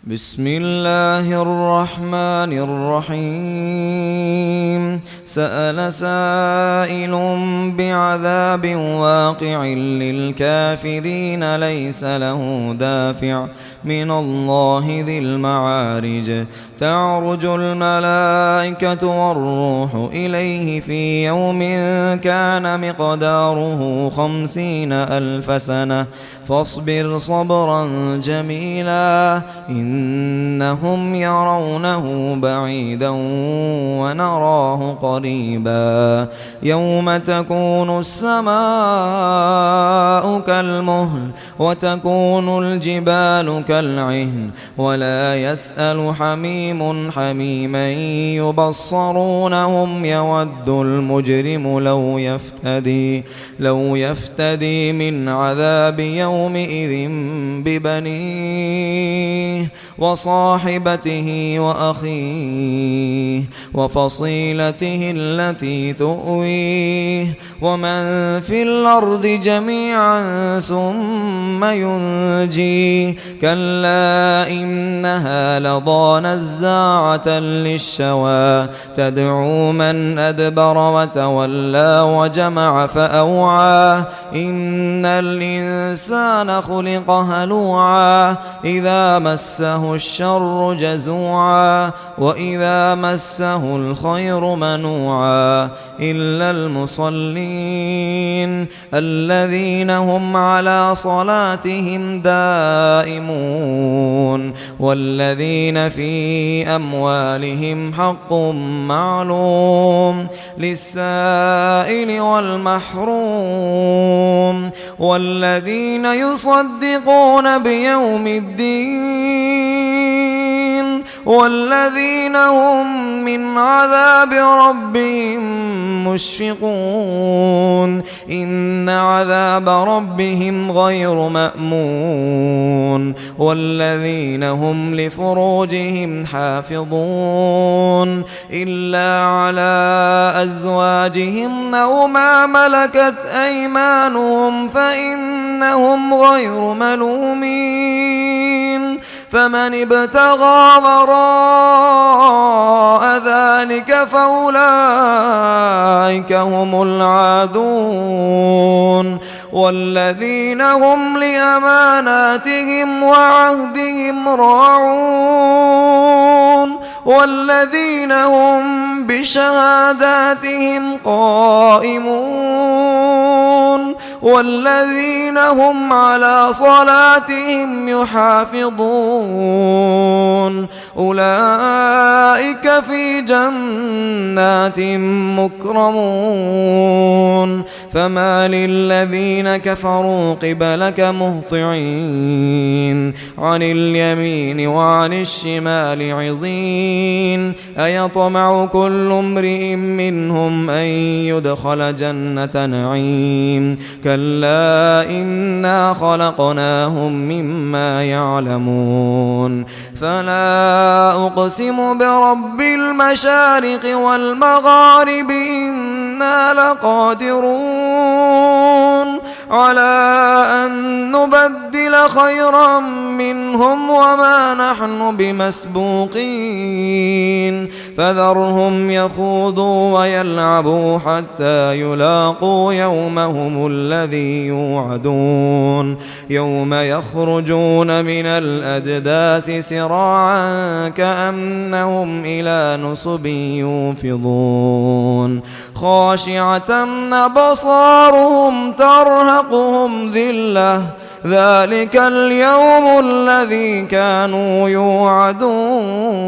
بسم الله الرحمن الرحيم سأل سائل بعذاب واقع للكافرين ليس له دافع من الله ذي المعارج تعرج الملائكة والروح إليه في يوم كان مقداره 50,000 سنة فاصبر صبرا جميلا إنهم يرونه بعيدا ونراه قريبا يوم تكون السماء كالمهل وتكون الجبال كالعهن ولا يسأل حميم حميما يبصرونهم يود المجرم لو يفتدي من عذاب يومئذ ببنيه وصاحبته وأخيه وفصيلته التي تؤويه ومن في الأرض جميعا ثم ينجيه كلا إنها لظى نزاعة للشوى تدعو من أدبر وتولى وجمع فأوعى إن الإنسان خلق هلوعا إذا مسه الشر جزوعا وإذا مسه الخير منوعا إلا المصلين الذين هم على صلاتهم دائمون والذين في أموالهم حق معلوم للسائل والمحروم والذين يصدقون بيوم الدين والذين هم من عذاب ربهم مشفقون إن عذاب ربهم غير مأمون والذين هم لفروجهم حافظون إلا على أزواجهم أو ما ملكت أيمانهم فإنهم غير ملومين فمن ابتغى وراء ذلك فأولئك هم العادون والذين هم لأماناتهم وعهدهم راعون والذين هم بشهاداتهم قائمون والذين هم على صلاتهم يحافظون أولئك في جنات مكرمون فما للذين كفروا قبلك مهطعين عن اليمين وعن الشمال عظين أيطمع كل امرئ منهم أن يدخل جنة نعيم كلا إنا خلقناهم مما يعلمون فلا أقسم برب المشارق والمغارب إنا لقادرون على أن نبدل خيرا منهم وما نحن بمسبوقين فذرهم يخوضوا ويلعبوا حتى يلاقوا يومهم الذي يوعدون يوم يخرجون من الأجداث سراعا كأنهم إلى نصب يوفضون خاشعة أبصارهم ترهقهم ذلة ذلك اليوم الذي كانوا يوعدون